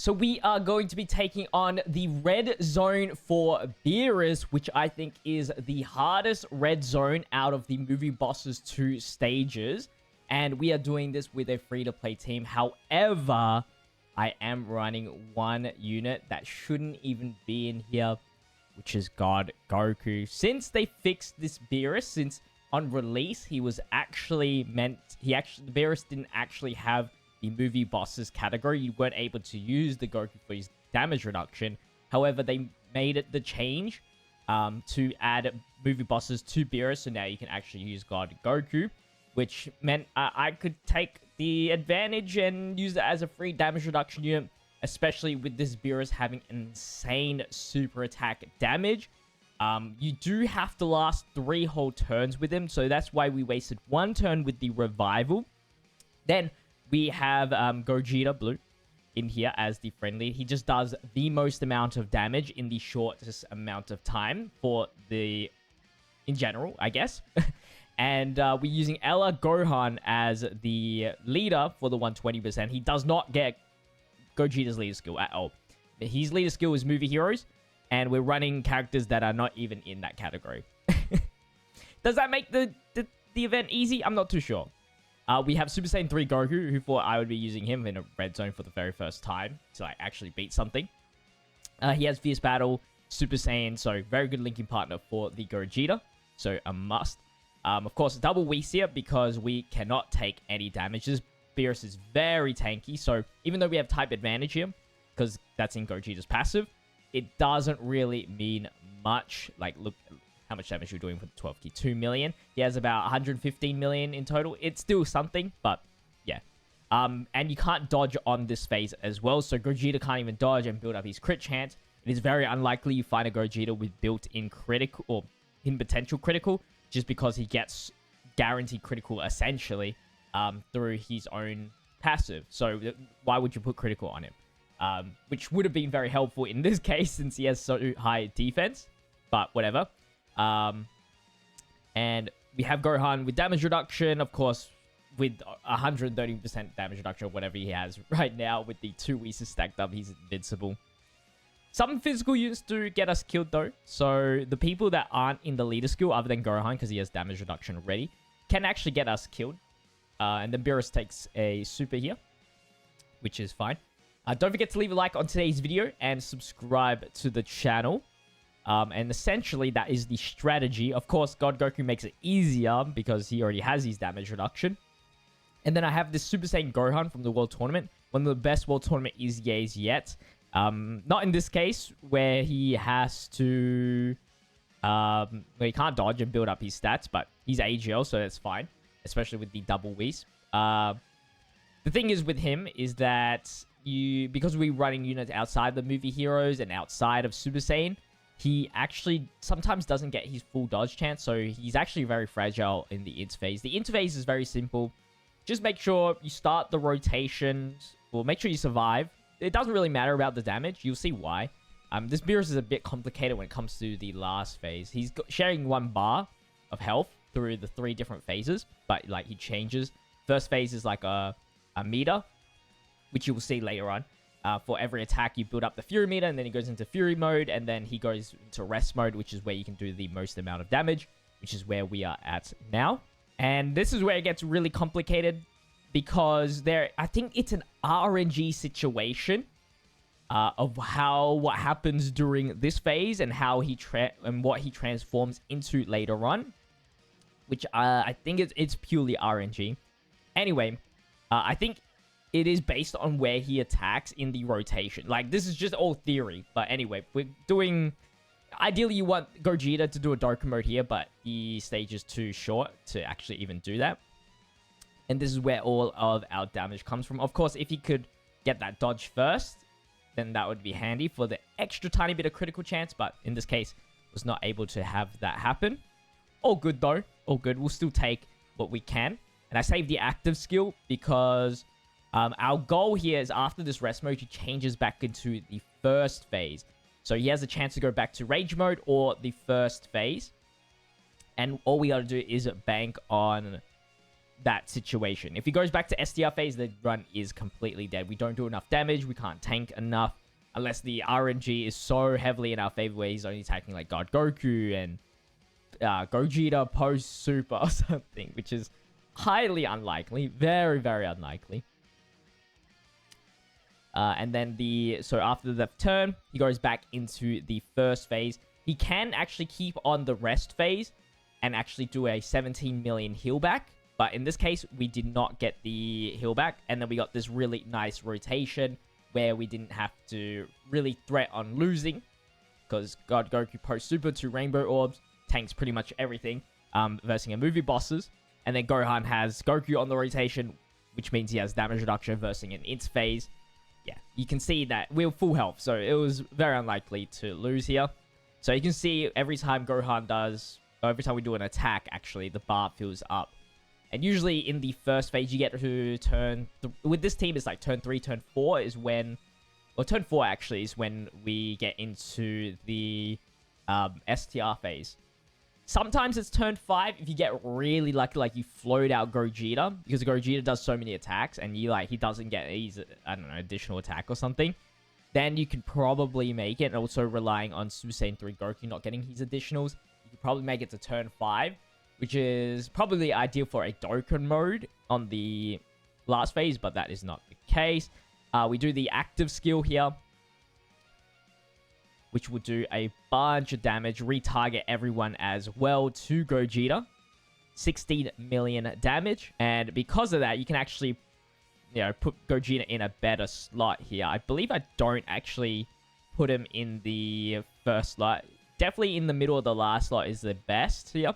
So we are going to be taking on the red zone for Beerus, which I think is the hardest red zone out of the movie bosses 2 stages. And we are doing this with a free-to-play team. However, I am running one unit that shouldn't even be in here, which is God Goku. Since they fixed this Beerus, since on release he was actually Beerus didn't actually have the movie bosses category. You weren't able to use the Goku for his damage reduction. However, they made it the change to add movie bosses to Beerus, so now you can actually use God Goku, which meant I could take the advantage and use it as a free damage reduction unit, especially with this Beerus having insane super attack damage. You do have to last 3 whole turns with him, so that's why we wasted 1 turn with the revival. Then we have Gogeta Blue in here as the friendly. He just does the most amount of damage in the shortest amount of time in general, I guess. And we're using Ella Gohan as the leader for the 120%. He does not get Gogeta's leader skill at all. His leader skill is movie heroes, and we're running characters that are not even in that category. Does that make the event easy? I'm not too sure. We have Super Saiyan 3 Goku, who thought I would be using him in a red zone for the very first time to like actually beat something. He has Fierce Battle, Super Saiyan, so very good linking partner for the Gogeta, so a must. Of course, double Whis because we cannot take any damage. This Beerus is very tanky, so even though we have type advantage here, because that's in Gogeta's passive, it doesn't really mean much. Like, look how much damage you're doing for the 12 key. 2 million. He has about 115 million in total. It's still something, but yeah. And you can't dodge on this phase as well, so Gogeta can't even dodge and build up his crit chance. It is very unlikely you find a Gogeta with built-in critical, or in potential critical, just because he gets guaranteed critical, essentially, through his own passive. So why would you put critical on him? Which would have been very helpful in this case, since he has so high defense, but whatever. And we have Gohan with damage reduction, of course, with 130% damage reduction, or whatever he has right now. With the 2 Whis stacked up, he's invincible. Some physical units do get us killed, though. So the people that aren't in the leader skill, other than Gohan, because he has damage reduction already, can actually get us killed. And then Beerus takes a super here, which is fine. Don't forget to leave a like on today's video and subscribe to the channel. And essentially, that is the strategy. Of course, God Goku makes it easier because he already has his damage reduction. And then I have this Super Saiyan Gohan from the World Tournament. One of the best World Tournament EZAs yet. Not in this case, where he has to... where he can't dodge and build up his stats, but he's AGL, so that's fine. Especially with the double Whis. The thing is with him is that because we're running units outside the movie heroes and outside of Super Saiyan, he actually sometimes doesn't get his full dodge chance, so he's actually very fragile in the int phase. The int phase is very simple. Just make sure you start the rotations, or make sure you survive. It doesn't really matter about the damage. You'll see why. This Beerus is a bit complicated when it comes to the last phase. He's sharing 1 bar of health through the 3 different phases, but like he changes. First phase is like a meter, which you will see later on. For every attack, you build up the Fury meter, and then he goes into Fury mode, and then he goes into Rest mode, which is where you can do the most amount of damage, which is where we are at now. And this is where it gets really complicated, because I think it's an RNG situation of what happens during this phase and how and what he transforms into later on, which I think it's purely RNG. Anyway, I think it is based on where he attacks in the rotation. Like, this is just all theory. But anyway, we're doing... Ideally, you want Gogeta to do a dark mode here, but the stage is too short to actually even do that. And this is where all of our damage comes from. Of course, if he could get that dodge first, then that would be handy for the extra tiny bit of critical chance. But in this case, was not able to have that happen. All good, though. All good. We'll still take what we can. And I saved the active skill because... our goal here is after this rest mode, he changes back into the first phase. So he has a chance to go back to rage mode or the first phase. And all we got to do is bank on that situation. If he goes back to STR phase, the run is completely dead. We don't do enough damage. We can't tank enough. Unless the RNG is so heavily in our favor where he's only attacking like God Goku and Gogeta post Super or something, which is highly unlikely. Very, very unlikely. And then so after the turn, he goes back into the first phase. He can actually keep on the rest phase and actually do a 17 million heal back. But in this case, we did not get the heal back. And then we got this really nice rotation where we didn't have to really threat on losing. Because God Goku post Super 2 Rainbow Orbs tanks pretty much everything versing a movie bosses. And then Gohan has Goku on the rotation, which means he has damage reduction versing an int phase. Yeah, you can see that we're full health. So it was very unlikely to lose here. So you can see every time Gohan does, or every time we do an attack, actually, the bar fills up. And usually in the first phase, you get to turn... with this team, it's like turn 3, turn 4 is when... or turn 4, actually, is when we get into the STR phase. Sometimes it's turn 5 if you get really lucky, like you float out Gogeta. Because Gogeta does so many attacks, and he doesn't get his, I don't know, additional attack or something. Then you can probably make it. And also relying on Super Saiyan 3 Goku not getting his additionals. You can probably make it to turn 5. Which is probably ideal for a Dokkan mode on the last phase, but that is not the case. We do the active skill here, which will do a bunch of damage, retarget everyone as well to Gogeta. 16 million damage, and because of that, you can actually, put Gogeta in a better slot here. I believe I don't actually put him in the first slot. Definitely in the middle of the last slot is the best here.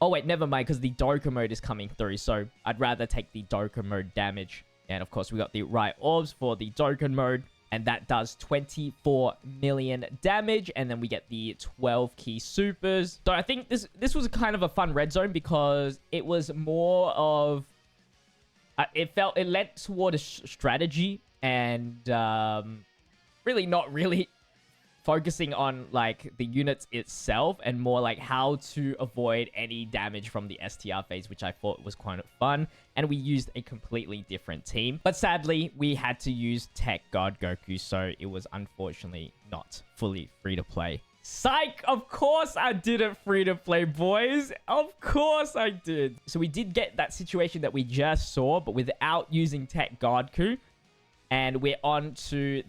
Oh, wait, never mind, because the Dokkan mode is coming through, so I'd rather take the Dokkan mode damage. And, of course, we got the right orbs for the Dokkan mode, and that does 24 million damage, and then we get the 12 key supers. So I think this was kind of a fun red zone, because it was more of... it led toward a strategy, and really not really focusing on like the units itself and more like how to avoid any damage from the STR phase, which I thought was quite fun. And we used a completely different team, but sadly we had to use Tech God Goku, so it was unfortunately not fully free to play. Psych! Of course I did it free to play, boys. Of course I did. So we did get that situation that we just saw, but without using Tech Goku. And we're on to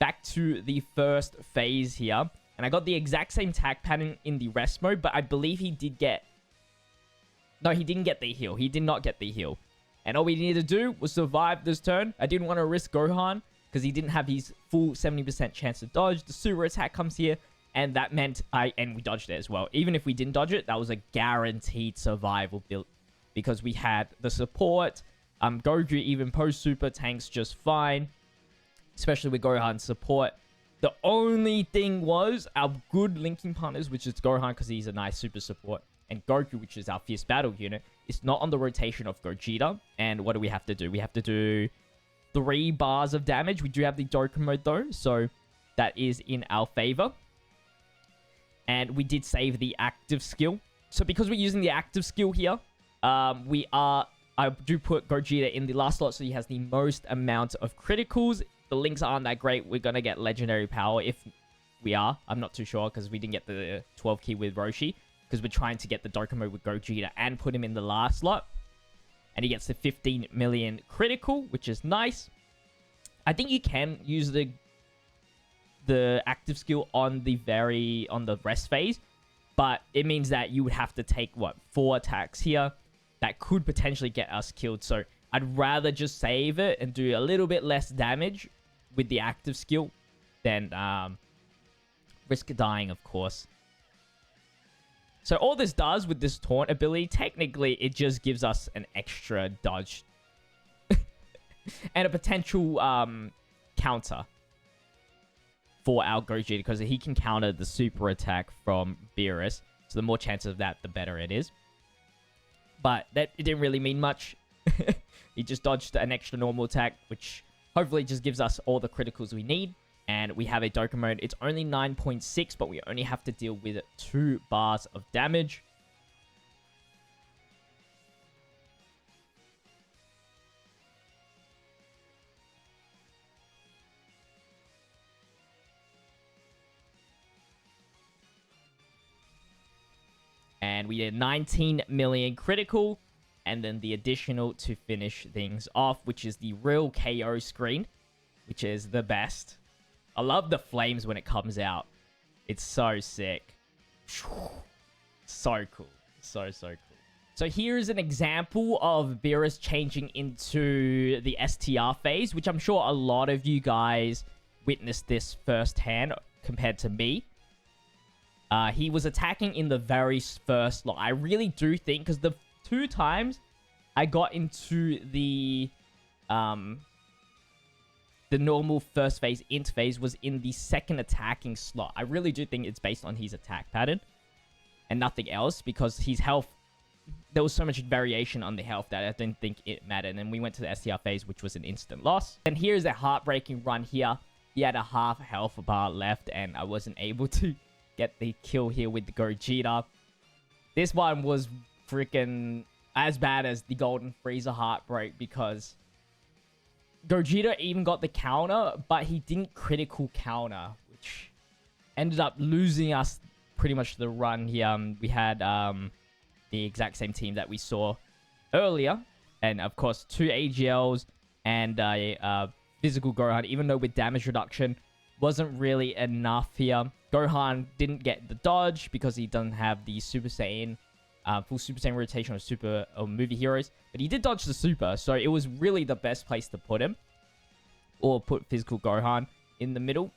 back to the first phase here. And I got the exact same attack pattern in the rest mode, but I believe he did get... No, he didn't get the heal. He did not get the heal. And all we needed to do was survive this turn. I didn't want to risk Gohan because he didn't have his full 70% chance to dodge. The super attack comes here, and that meant and we dodged it as well. Even if we didn't dodge it, that was a guaranteed survival build because we had the support. Goku even post super tanks just fine, especially with Gohan's support. The only thing was our good linking partners, which is Gohan because he's a nice super support, and Goku, which is our fierce battle unit, is not on the rotation of Gogeta. And what do we have to do? We have to do 3 bars of damage. We do have the Dokkan mode though, so that is in our favor. And we did save the active skill. So because we're using the active skill here, I do put Gogeta in the last slot, so he has the most amount of criticals. The links aren't that great. We're going to get legendary power if we are. I'm not too sure because we didn't get the 12 key with Roshi, because we're trying to get the Dokkan mode with Gogeta and put him in the last slot. And he gets the 15 million critical, which is nice. I think you can use the active skill on the rest phase, but it means that you would have to take 4 attacks here that could potentially get us killed. So I'd rather just save it and do a little bit less damage with the active skill than risk dying, of course. So all this does with this taunt ability, technically it just gives us an extra dodge and a potential counter for our Gogeta, because he can counter the super attack from Beerus. So the more chances of that, the better it is. But it didn't really mean much. He just dodged an extra normal attack, which hopefully just gives us all the criticals we need. And we have a Dokkan mode. It's only 9.6, but we only have to deal with 2 bars of damage. And we did 19 million critical, and then the additional to finish things off, which is the real KO screen, which is the best. I love the flames when it comes out. It's so sick. So cool. So cool. So here's an example of Beerus changing into the STR phase, which I'm sure a lot of you guys witnessed this firsthand compared to me. He was attacking in the very first slot. I really do think, because the 2 times I got into the normal first phase int phase was in the second attacking slot. I really do think it's based on his attack pattern and nothing else, because his health, there was so much variation on the health that I didn't think it mattered. And we went to the STR phase, which was an instant loss. And here's a heartbreaking run here. He had a half health bar left, and I wasn't able to get the kill here with the Gogeta. This one was freaking as bad as the Golden Frieza Heartbreak, because Gogeta even got the counter, but he didn't critical counter, which ended up losing us pretty much the run here. We had the exact same team that we saw earlier, and of course 2 AGLs and a physical Gohan, even though with damage reduction wasn't really enough here. Gohan didn't get the dodge because he doesn't have the Super Saiyan, full Super Saiyan rotation of super or movie heroes, but he did dodge the super, so it was really the best place to put him, or put physical Gohan in the middle.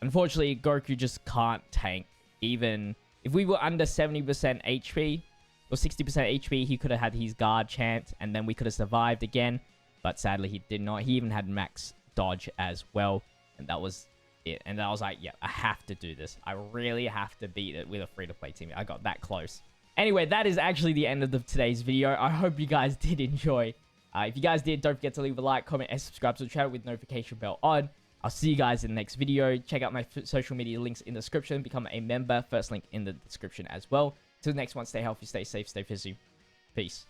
Unfortunately, Goku just can't tank. Even if we were under 70% HP or 60% HP, he could have had his guard chance, and then we could have survived again. But sadly, he did not. He even had max dodge as well, and that was it. And I was like, yeah, I have to do this. I really have to beat it with a free-to-play team. I got that close. Anyway, that is actually the end of today's video. I hope you guys did enjoy. If you guys did, don't forget to leave a like, comment, and subscribe to the channel with notification bell on. I'll see you guys in the next video. Check out my social media links in the description. Become a member. First link in the description as well. Till the next one, stay healthy, stay safe, stay fizzy. Peace.